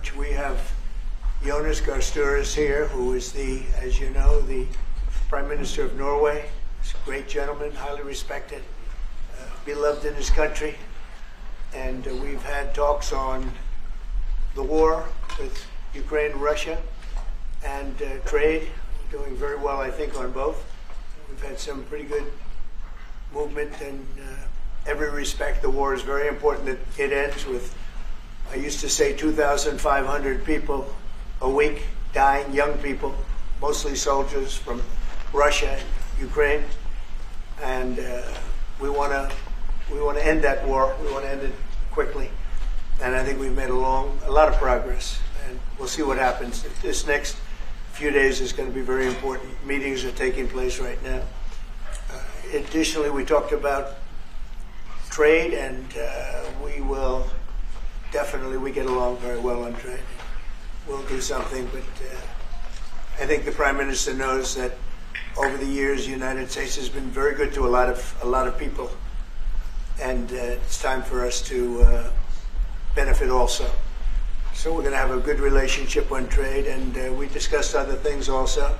much. We have Jonas here, who is as you know, the Prime Minister of Norway. He's a great gentleman, highly respected, beloved in his country. And we've had talks on the war with Ukraine and Russia and trade. We're doing very well, I think, on both. We've had some pretty good movement in every respect. The war is very important that it ends with, I used to say, 2,500 people a week dying, young people, mostly soldiers from Russia and Ukraine. And we want to end that war. We want to end it quickly. And I think we've made a lot of progress. And we'll see what happens. This next few days is going to be very important. Meetings are taking place right now. Additionally, we talked about trade, and we will definitely, we get along very well on trade. We'll do something, but I think the Prime Minister knows that over the years, the United States has been very good to a lot of people, and it's time for us to benefit also. So we're going to have a good relationship on trade, and we discussed other things also.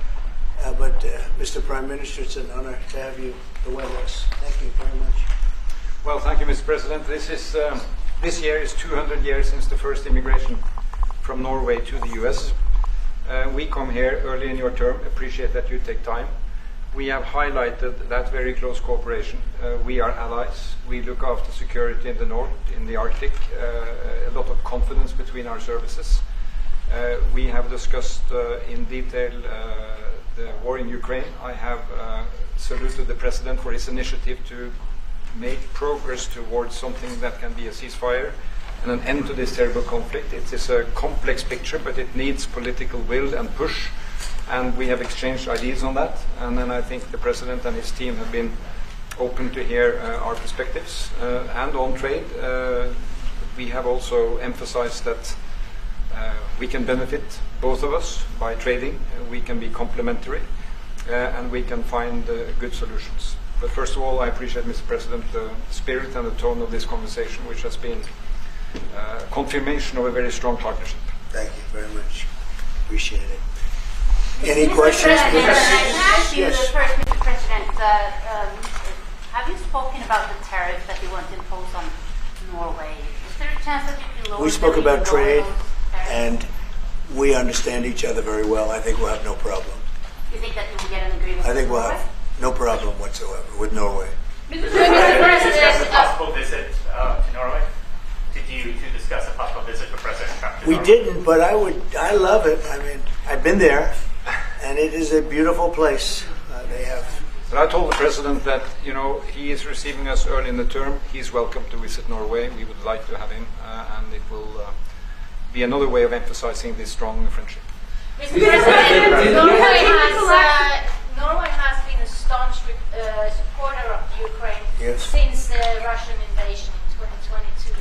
But Mr. Prime Minister, it's an honor to have you with us. Thank you very much. Well, thank you, Mr. President. This year is 200 years since the first immigration from Norway to the U.S. We come here early in your term. Appreciate that you take time. We have highlighted that very close cooperation. We are allies. We look after security in the north, in the Arctic. A lot of confidence between our services. We have discussed in detail the war in Ukraine. I have saluted the President for his initiative to make progress towards something that can be a ceasefire and an end to this terrible conflict. It is a complex picture, but it needs political will and push, and we have exchanged ideas on that. And then I think the President and his team have been open to hear our perspectives. And on trade, we have also emphasized that we can benefit, both of us, by trading. We can be complementary, and we can find good solutions. But first of all, I appreciate, Mr. President, the spirit and the tone of this conversation, which has been confirmation of a very strong partnership. Thank you very much. Appreciate it. Any questions? Can I ask you first, Mr. President, have you spoken about the tariff that you want to impose on Norway? Is there a chance that you can lower? We spoke about trade, and we understand each other very well. I think we'll have no problem. You think that you will get an agreement? I think we'll have no problem whatsoever with Norway. Mr. President, discuss a possible visit to Norway? Did you two discuss a possible visit for President Trump to Norway? We didn't, but I love it. I mean, I've been there, and it is a beautiful place. They have. But I told the President that, you know, he is receiving us early in the term. He's welcome to visit Norway. We would like to have him, and it will be another way of emphasizing this strong friendship. Mr. President, Norway has been a staunch supporter of Ukraine since the Russian invasion in 2022.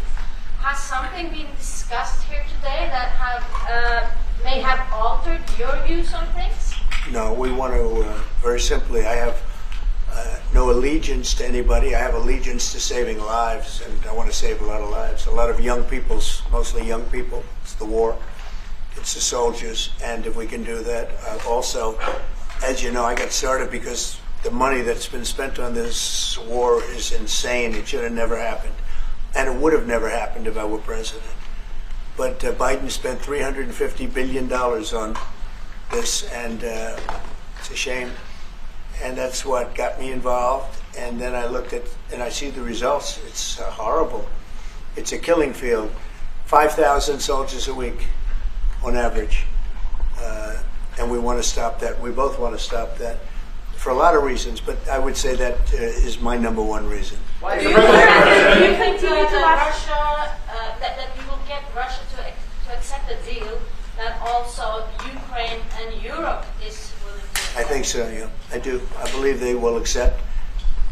Has something been discussed here today that may have altered your views on things? No, we want to, very simply, I have no allegiance to anybody. I have allegiance to saving lives, and I want to save a lot of lives. A lot of young people, mostly young people. It's the war. It's the soldiers, and if we can do that. Also, as you know, I got started because the money that's been spent on this war is insane. It should have never happened, and it would have never happened if I were president. But Biden spent $350 billion on this, and it's a shame. And that's what got me involved. And then I looked at, and I see the results. It's horrible. It's a killing field. 5,000 soldiers a week on average. And we want to stop that. We both want to stop that for a lot of reasons, but I would say that is my number one reason. Why do you think that you will get Russia to accept a deal that also Ukraine and Europe is willing to accept? I think so, yeah. I do. I believe they will accept,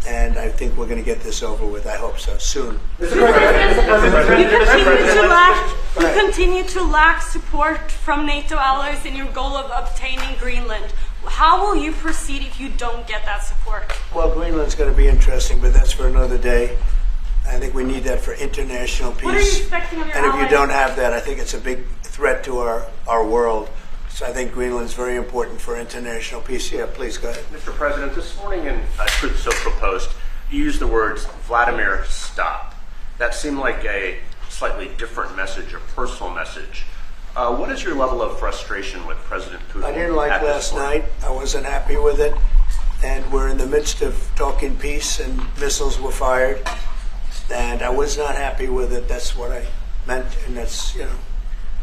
and I think we're going to get this over with. I hope so, soon. You continue to lack support from NATO allies in your goal of obtaining Greenland. How will you proceed if you don't get that support? Well, Greenland's going to be interesting, but that's for another day. I think we need that for international peace. What are you expecting of your And if allies? you don't have that, I think it's a big threat to our world. So I think Greenland's very important for international peace. Yeah, please go ahead. Mr. President, this morning in Truth Social Post, you used the words, Vladimir, stop. That seemed like a slightly different message, a personal message. What is your level of frustration with President Putin? I didn't like last night. I wasn't happy with it. And we're in the midst of talking peace, and missiles were fired. And I was not happy with it. That's what I meant, and that's,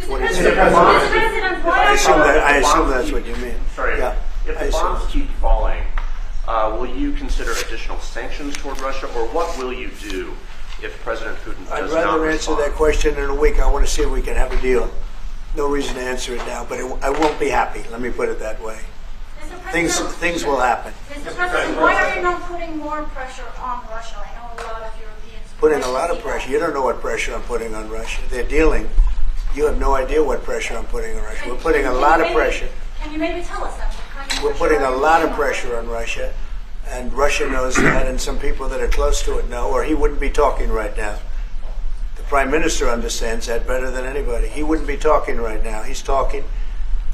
what it said. I assume that's what you mean. Sorry, yeah, if the bombs keep falling, will you consider additional sanctions toward Russia, or what will you do if President Putin does not respond? I'd rather answer that question in a week. I want to see if we can have a deal. No reason to answer it now, but I won't be happy. Let me put it that way. Things will happen. Mr. President, why are you not putting more pressure on Russia? I know a lot of Europeans. Putting a lot of pressure. You don't know what pressure I'm putting on Russia. They're dealing. You have no idea what pressure I'm putting on Russia. We're putting a lot of pressure. Can you maybe tell us that? We're putting a lot of pressure on Russia, and Russia knows that, and some people that are close to it know, or he wouldn't be talking right now. The Prime Minister understands that better than anybody. He wouldn't be talking right now. He's talking,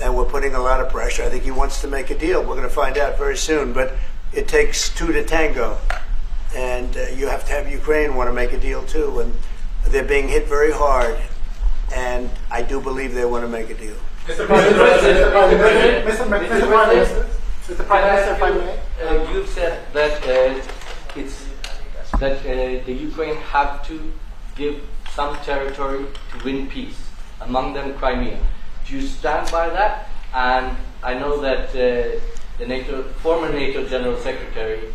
and we're putting a lot of pressure. I think he wants to make a deal. We're going to find out very soon, but it takes two to tango, and you have to have Ukraine want to make a deal too, and they're being hit very hard, and I do believe they want to make a deal. Mr. President, Mr. Prime Minister, if I may. You've said that the Ukraine have to give some territory to win peace, among them Crimea. Do you stand by that? And I know that the former NATO General Secretary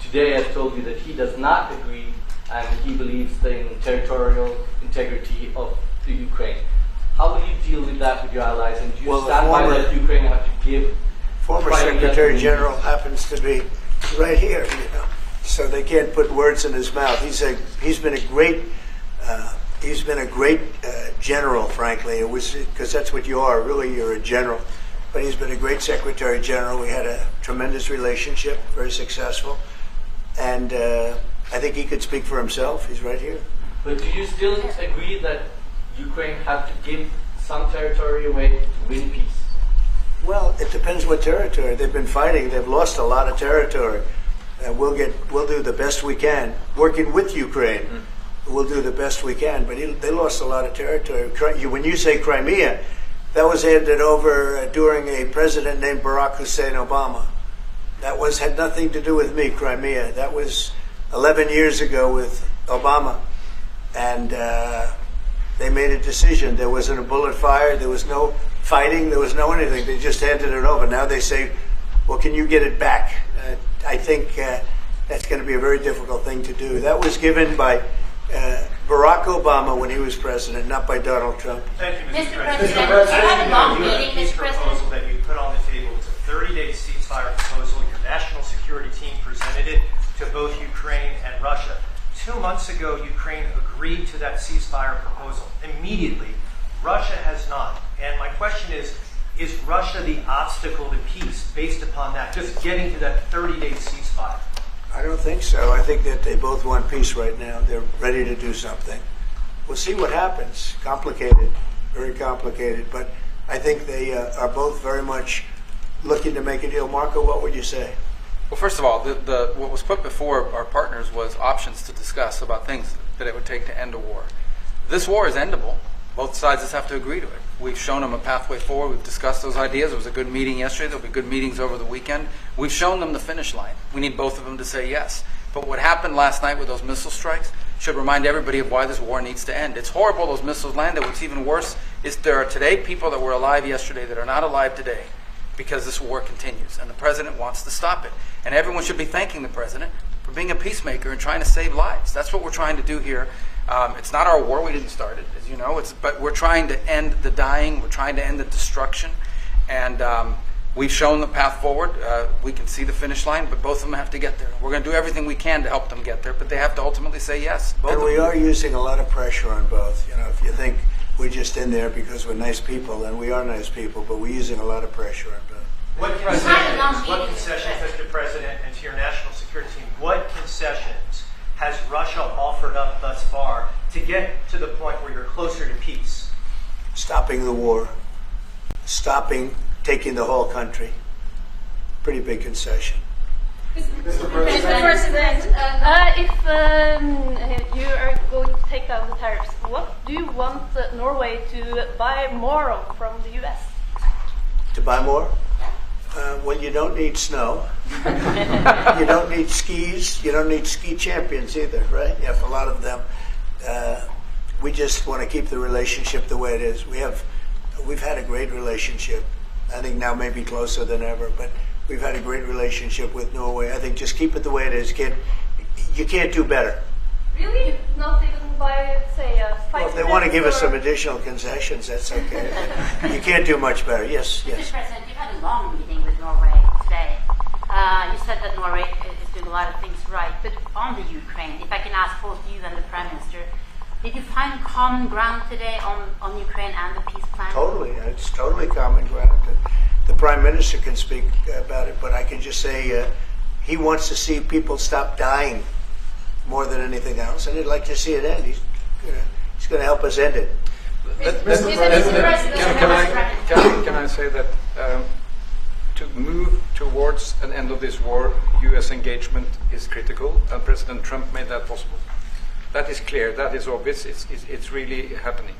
today has told you that he does not agree, and he believes in territorial integrity of the Ukraine. How will you deal with that with your allies? And do you stand by that Ukraine have to give? Former Secretary General happens to be right here, so they can't put words in his mouth. He's been a great general, frankly. It was because that's what you are. Really, you're a general. But he's been a great Secretary General. We had a tremendous relationship, very successful, and I think he could speak for himself. He's right here. But do you still agree that Ukraine have to give some territory away to win peace? Well, it depends what territory. They've been fighting. They've lost a lot of territory. We'll do the best we can. Working with Ukraine, we'll do the best we can. But they lost a lot of territory. When you say Crimea, that was handed over during a president named Barack Hussein Obama. That had nothing to do with me, Crimea. That was 11 years ago with Obama. And they made a decision. There wasn't a bullet fired. There was no fighting. There was no anything. They just handed it over. Now they say, well, can you get it back? I think that's going to be a very difficult thing to do. That was given by Barack Obama when he was president, not by Donald Trump. Thank you, Mr. Mr. President. President. You had a long You have meeting, a peace Mr. President. proposal that you put on the table. It's a 30-day ceasefire proposal. Your national security team presented it to both Ukraine and Russia. 2 months ago, Ukraine agreed to that ceasefire proposal immediately. Russia has not. And my question is Russia the obstacle to peace based upon that, just getting to that 30-day ceasefire? I don't think so. I think that they both want peace right now. They're ready to do something. We'll see what happens. Complicated, very complicated. But I think they are both very much looking to make a deal. Marco, what would you say? Well, first of all, what was put before our partners was options to discuss about things that it would take to end a war. This war is endable. Both sides just have to agree to it. We've shown them a pathway forward. We've discussed those ideas. It was a good meeting yesterday. There'll be good meetings over the weekend. We've shown them the finish line. We need both of them to say yes. But what happened last night with those missile strikes should remind everybody of why this war needs to end. It's horrible those missiles landed. What's even worse is there are today people that were alive yesterday that are not alive today because this war continues. And the president wants to stop it. And everyone should be thanking the president for being a peacemaker and trying to save lives. That's what we're trying to do here. It's not our war. We didn't start it, as you know. But we're trying to end the dying. We're trying to end the destruction. And we've shown the path forward. We can see the finish line, but both of them have to get there. We're going to do everything we can to help them get there, but they have to ultimately say yes. And we are using a lot of pressure on both. If you think we're just in there because we're nice people, and we are nice people, but we're using a lot of pressure on both. What concessions, Mr. President, and to your national security team, what concessions has Russia offered up thus far to get to the point where you're closer to peace? stopping the war, stopping taking the whole country. Pretty big concession. Mr. President, if you are going to take down the tariffs, what do you want Norway to buy more of from the U.S.? To buy more? Well, you don't need snow. You don't need skis. You don't need ski champions either, right? You have a lot of them. We just want to keep the relationship the way it is. We've had a great relationship. I think now maybe closer than ever, but we've had a great relationship with Norway. I think just keep it the way it is. You can't do better. Really? Not even by, say, a fight? Well, if they want to give us some additional concessions, that's okay. You can't do much better. Yes, yes. Mr. President, you've had a long meeting with Norway today. You said that Norway is doing a lot of things right, but on the Ukraine, if I can ask both you and the Prime Minister, did you find common ground today on Ukraine and the peace plan? Totally. It's totally common ground. The Prime Minister can speak about it, but I can just say he wants to see people stop dying more than anything else, and he'd like to see it end. He's going to help us end it. Can I say that to move towards an end of this war, U.S. engagement is critical, and President Trump made that possible. That is clear, that is obvious, it's really happening.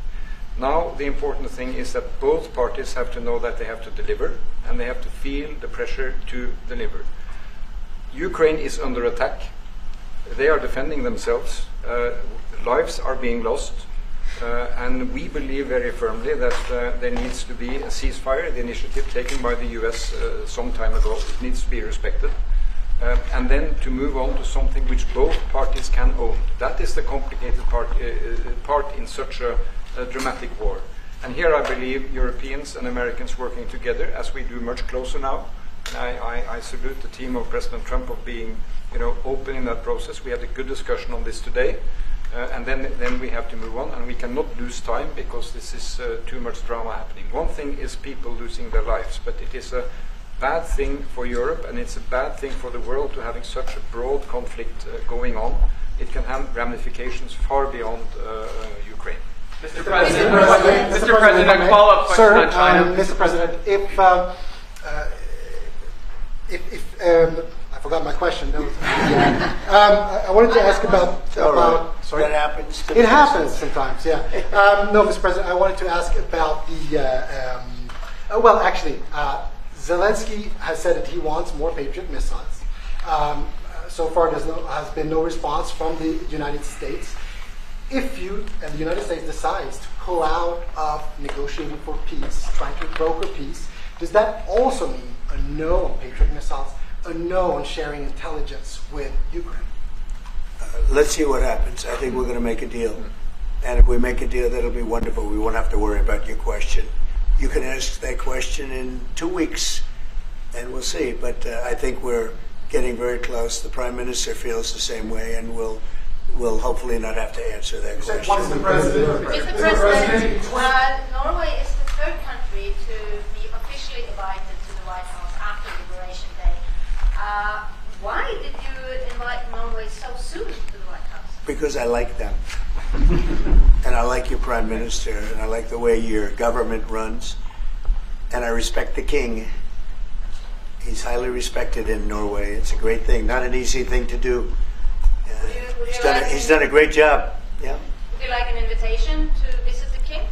Now the important thing is that both parties have to know that they have to deliver, and they have to feel the pressure to deliver. Ukraine is under attack. They are defending themselves. Lives are being lost. And we believe very firmly that there needs to be a ceasefire, the initiative taken by the US some time ago. It needs to be respected. And then to move on to something which both parties can own. That is the complicated part in such a dramatic war. And here I believe Europeans and Americans working together, as we do much closer now. And I salute the team of President Trump of being open in that process. We had a good discussion on this today. And then we have to move on, and we cannot lose time because this is too much drama happening. One thing is people losing their lives, but it is a bad thing for Europe, and it's a bad thing for the world to having such a broad conflict going on. It can have ramifications far beyond Ukraine. Mr. President, a follow-up question on China. Mr. President, I forgot my question. I wanted to ask about. Sorry, that happens. It happens sometimes. Yeah. No, Mr. President, I wanted to ask about the. Zelensky has said that he wants more Patriot missiles. So far, there has been no response from the United States. If the United States decides to pull out of negotiating for peace, trying to broker peace, does that also mean a no on Patriot missiles, a no on sharing intelligence with Ukraine? Let's see what happens. I think we're going to make a deal. And if we make a deal, that'll be wonderful. We won't have to worry about your question. You can ask that question in 2 weeks, and we'll see. But I think we're getting very close. The Prime Minister feels the same way, and we'll hopefully not have to answer that question. Mr. President, Norway is the third country to be officially invited to the White House after Liberation Day. Why did you invite Norway so soon to the White House? Because I like them. And I like your Prime Minister, and I like the way your government runs. And I respect the King. He's highly respected in Norway. It's a great thing. Not an easy thing to do. He's done a great job. Yeah. Would you like an invitation to visit the King?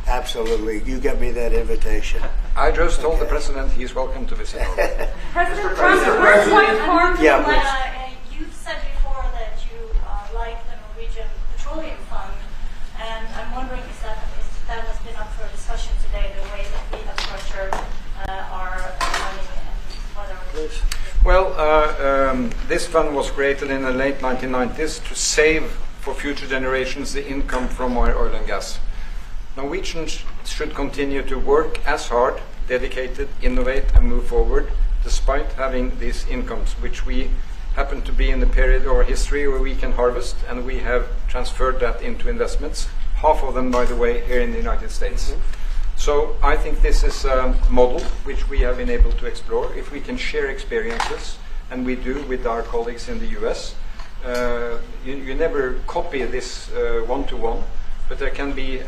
Absolutely. You get me that invitation. I just told the President he's welcome to visit Norway. President Trump, we're quite harmed. Yeah, you've said before that you like the Norwegian Petroleum Fund, and I'm wondering if that has been up for discussion today, the way that we have structured our money and whether. Well, this fund was created in the late 1990s to save for future generations the income from our oil and gas. Norwegians should continue to work as hard, dedicated, innovate and move forward despite having these incomes, which we happen to be in the period of our history where we can harvest, and we have transferred that into investments, half of them, by the way, here in the United States. So I think this is a model which we have been able to explore. If we can share experiences, and we do with our colleagues in the US, you never copy this one-to-one, but there can be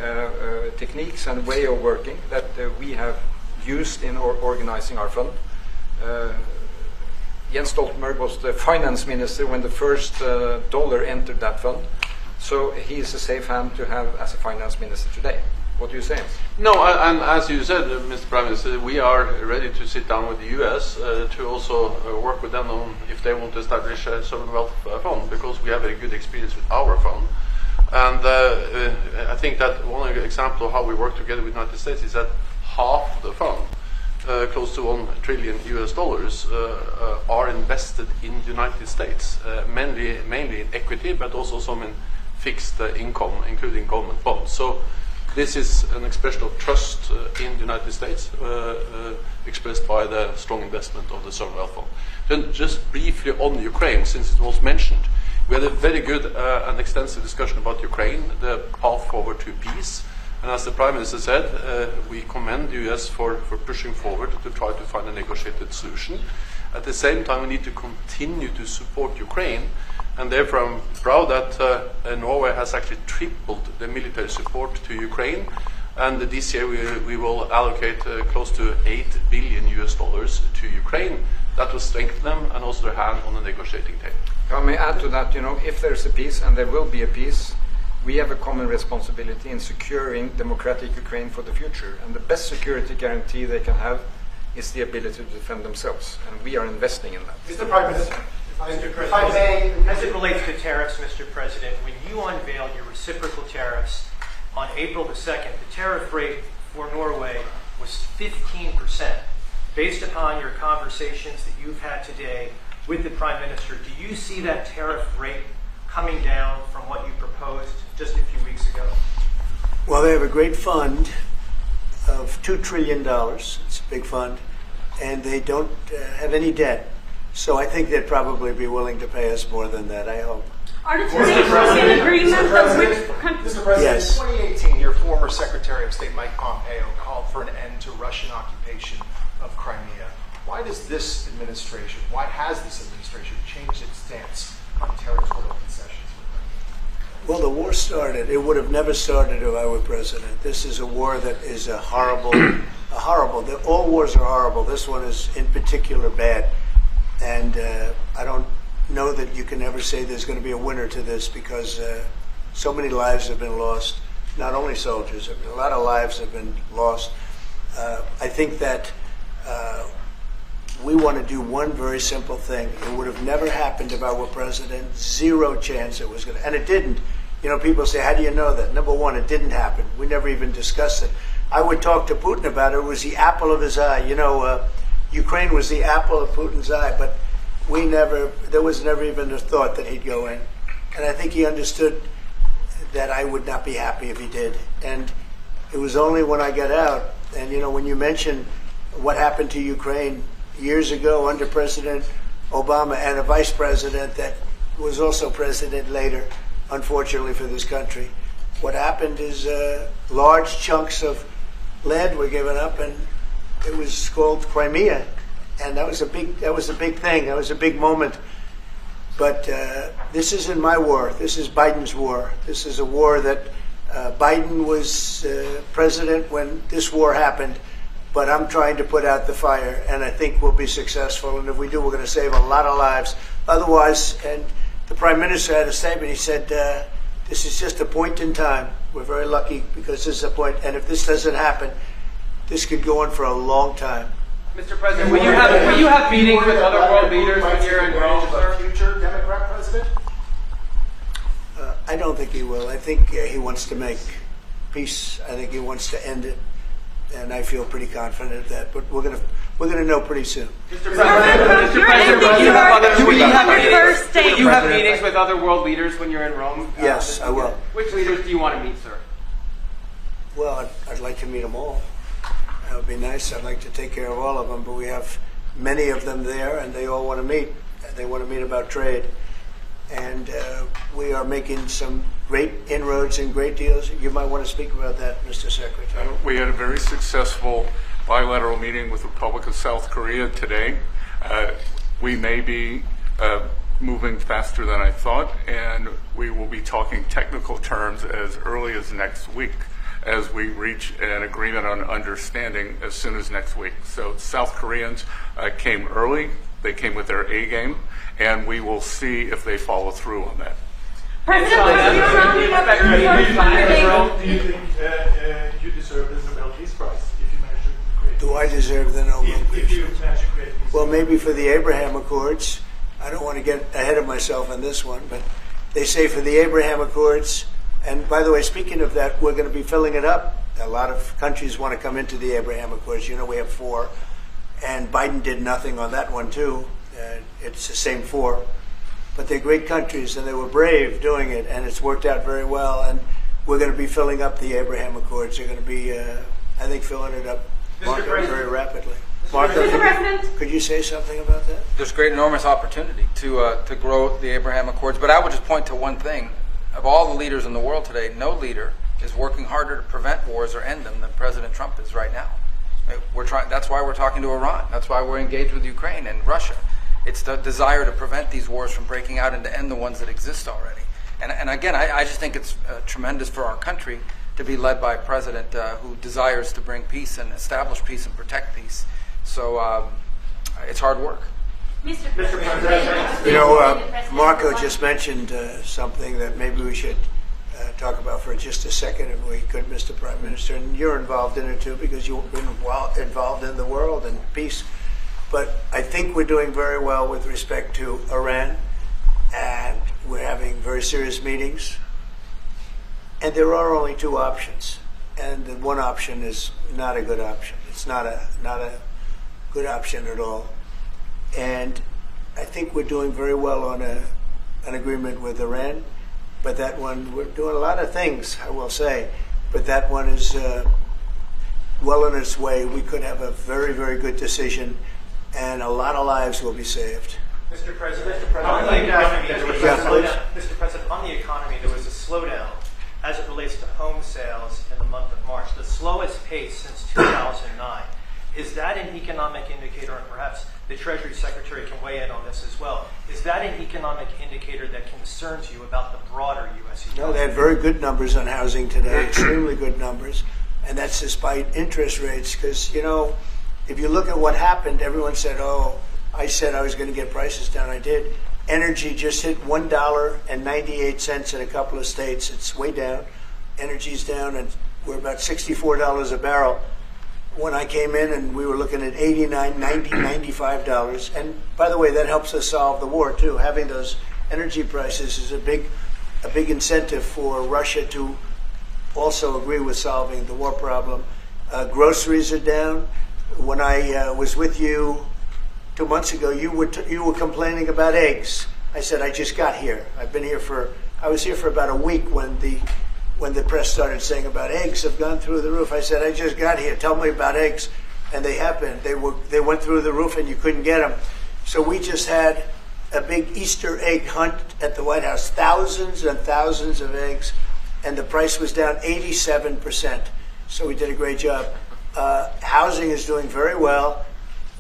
techniques and way of working that we have used in organizing our fund. Jens Stoltenberg was the finance minister when the first dollar entered that fund, so he is a safe hand to have as a finance minister today. What do you say? No, and as you said, Mr. Prime Minister, we are ready to sit down with the US to also work with them on if they want to establish a sovereign wealth fund, because we have a good experience with our fund. And I think that one example of how we work together with the United States is that half of the fund, close to $1 trillion US dollars, are invested in the United States, mainly in equity, but also some in fixed income, including government bonds. So this is an expression of trust in the United States, expressed by the strong investment of the sovereign wealth fund. Then just briefly on Ukraine, since it was mentioned, we had a very good and extensive discussion about Ukraine, the path forward to peace. And as the Prime Minister said, we commend the US for pushing forward to try to find a negotiated solution. At the same time, we need to continue to support Ukraine, and therefore I'm proud that Norway has actually tripled the military support to Ukraine, and this year we will allocate close to $8 billion US dollars to Ukraine. That will strengthen them and also their hand on the negotiating table. If I may add to that, if there's a peace, and there will be a peace, we have a common responsibility in securing democratic Ukraine for the future. And the best security guarantee they can have is the ability to defend themselves. And we are investing in that. Mr. Prime Minister, Mr. I may, as it relates to tariffs, Mr. President, when you unveiled your reciprocal tariffs on April the 2nd, the tariff rate for Norway was 15%. Based upon your conversations that you've had today with the Prime Minister, do you see that tariff rate coming down from what you proposed just a few weeks ago? Well, they have a great fund of $2 trillion. It's a big fund. And they don't have any debt. So I think they'd probably be willing to pay us more than that, I hope. Are the tariffs in agreement of which countries? Mr. President, Yes. in 2018, your former Secretary of State Mike Pompeo called for an end to Russian occupation of Crimea. Why does this administration, why has this administration changed its stance on territorial concessions? Well, the war started. It would have never started if I were president. This is a war that is a horrible. All wars are horrible. This one is in particular bad. And I don't know that you can ever say there's going to be a winner to this, because so many lives have been lost. Not only soldiers, a lot of lives have been lost. I think that we want to do one very simple thing. It would have never happened if I were president. Zero chance it was going to. And it didn't. People say, how do you know that? Number one, it didn't happen. We never even discussed it. I would talk to Putin about it. It was the apple of his eye. Ukraine was the apple of Putin's eye, but there was never even a thought that he'd go in. And I think he understood that I would not be happy if he did. And it was only when I got out, and when you mention what happened to Ukraine years ago under President Obama and a vice president that was also president later, unfortunately for this country, what happened is large chunks of land were given up, and it was called Crimea, and that was a big thing. That was a big moment. But this isn't my war. This is Biden's war. This is a war that Biden was president when this war happened. But I'm trying to put out the fire, and I think we'll be successful. And if we do, we're going to save a lot of lives. Otherwise, and the Prime Minister had a statement. He said, "This is just a point in time. We're very lucky because this is a point. And if this doesn't happen, this could go on for a long time." Mr. President, will you have meetings with other world leaders when you're in Rome, sir? Future Democrat president? I don't think he will. I think he wants to make peace. I think he wants to end it, and I feel pretty confident of that. But we're gonna know pretty soon. Mr. President, will you have meetings with other world leaders when you're in Rome? Yes, I will. Which leaders do you want to meet, sir? Well, I'd like to meet them all. That would be nice. I'd like to take care of all of them, but we have many of them there, and they all want to meet. They want to meet about trade. And we are making some great inroads and great deals. You might want to speak about that, Mr. Secretary. We had a very successful bilateral meeting with the Republic of South Korea today. We may be moving faster than I thought, and we will be talking technical terms as early as next week as we reach an agreement on understanding as soon as next week. So South Koreans came early, they came with their A game, and we will see if they follow through on that. Do you think you deserve the Nobel Peace Prize if you manage to create? Do I deserve the Nobel Peace Prize? If you manage to create peace? Well, maybe for the Abraham Accords. I don't want to get ahead of myself on this one, but they say for the Abraham Accords, and by the way, speaking of that, we're going to be filling it up. A lot of countries want to come into the Abraham Accords. You know, we have 4, and Biden did nothing on that one, too. It's the same 4. But they're great countries, and they were brave doing it, and it's worked out very well. And we're going to be filling up the Abraham Accords. They're going to be, I think, filling it up very rapidly. Marco, could you say something about that? There's great, enormous opportunity to grow the Abraham Accords. But I would just point to one thing. Of all the leaders in the world today, no leader is working harder to prevent wars or end them than President Trump is right now. That's why we're talking to Iran. That's why we're engaged with Ukraine and Russia. It's the desire to prevent these wars from breaking out and to end the ones that exist already. And again, I just think it's tremendous for our country to be led by a president who desires to bring peace and establish peace and protect peace. So it's hard work. Mr. President. You know, Marco just mentioned something that maybe we should talk about for just a second, if we could, Mr. Prime Minister. And you're involved in it too, because you've been involved in the world and peace. But I think we're doing very well with respect to Iran, and we're having very serious meetings. And there are only 2 options, and the one option is not a good option. It's not a good option at all. And I think we're doing very well on an agreement with Iran, but that one, we're doing a lot of things, I will say, but that one is well on its way. We could have a very, very good decision, and a lot of lives will be saved. Mr. President, on the economy, there was a slowdown. Mr. President, on the economy, there was a slowdown as it relates to home sales in the month of March, the slowest pace since 2009. Is that an economic indicator, and perhaps the Treasury Secretary can weigh in on this as well, is that an economic indicator that concerns you about the broader U.S. economy? No, they had very good numbers on housing today, extremely good numbers, and that's despite interest rates, because, you know, if you look at what happened, everyone said, oh, I said I was going to get prices down. I did. Energy just hit $1.98 in a couple of states. It's way down. Energy's down, and we're about $64 a barrel. When I came in, and we were looking at $89, $90, $95. And by the way, that helps us solve the war too. Having those energy prices is a big incentive for Russia to also agree with solving the war problem. Groceries are down. When I was with you 2 months ago, you were complaining about eggs. I said, I just got here. I was here for about a week when the press started saying about eggs have gone through the roof. I said, I just got here. Tell me about eggs. And they happened. They went through the roof and you couldn't get them. So we just had a big Easter egg hunt at the White House. Thousands and thousands of eggs. And the price was down 87%. So we did a great job. Housing is doing very well.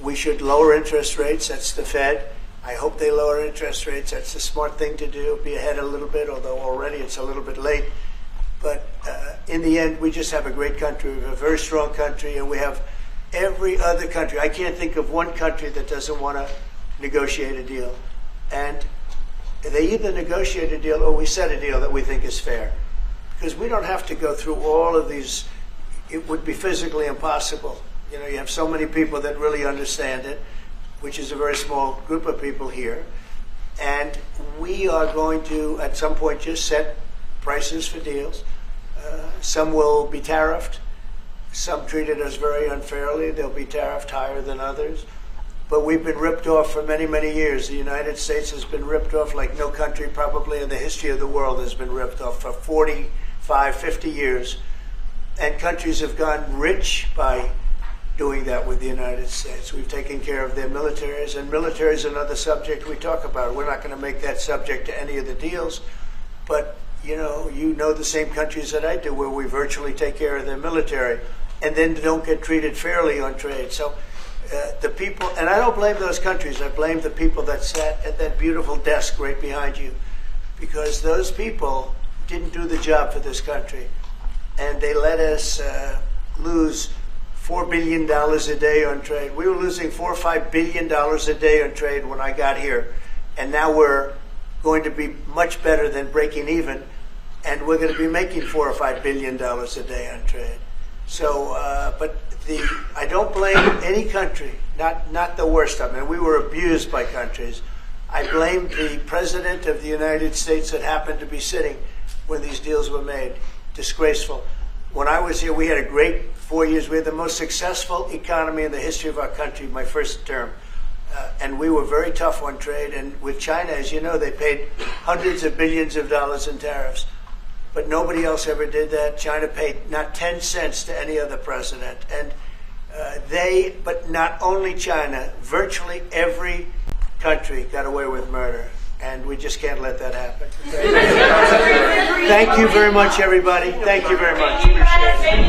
We should lower interest rates. That's the Fed. I hope they lower interest rates. That's the smart thing to do. Be ahead a little bit, although already it's a little bit late. But in the end, we just have a great country. We have a very strong country, and we have every other country. I can't think of one country that doesn't want to negotiate a deal. And they either negotiate a deal or we set a deal that we think is fair. Because we don't have to go through all of these. It would be physically impossible. You know, you have so many people that really understand it, which is a very small group of people here. And we are going to, at some point, just set prices for deals. Some will be tariffed. Some treated us very unfairly. They'll be tariffed higher than others. But we've been ripped off for many, many years. The United States has been ripped off like no country probably in the history of the world has been ripped off for 45, 50 years. And countries have gotten rich by doing that with the United States. We've taken care of their militaries, and military is another subject we talk about. We're not going to make that subject to any of the deals, but you know the same countries that I do where we virtually take care of their military and then don't get treated fairly on trade. So the people, and I don't blame those countries, I blame the people that sat at that beautiful desk right behind you, because those people didn't do the job for this country. And they let us lose $4 billion a day on trade. We were losing $4 or $5 billion a day on trade when I got here. And now we're going to be much better than breaking even. And we're going to be making $4 or $5 billion a day on trade. So, I don't blame any country, not the worst of them. And we were abused by countries. I blame the President of the United States that happened to be sitting when these deals were made. Disgraceful. When I was here, we had a great 4 years. We had the most successful economy in the history of our country, my first term. And we were very tough on trade. And with China, as you know, they paid hundreds of billions of dollars in tariffs. But nobody else ever did that. China paid not 10 cents to any other president. And but not only China, virtually every country got away with murder. And we just can't let that happen. Thank you very much, everybody. Thank you very much. Appreciate it.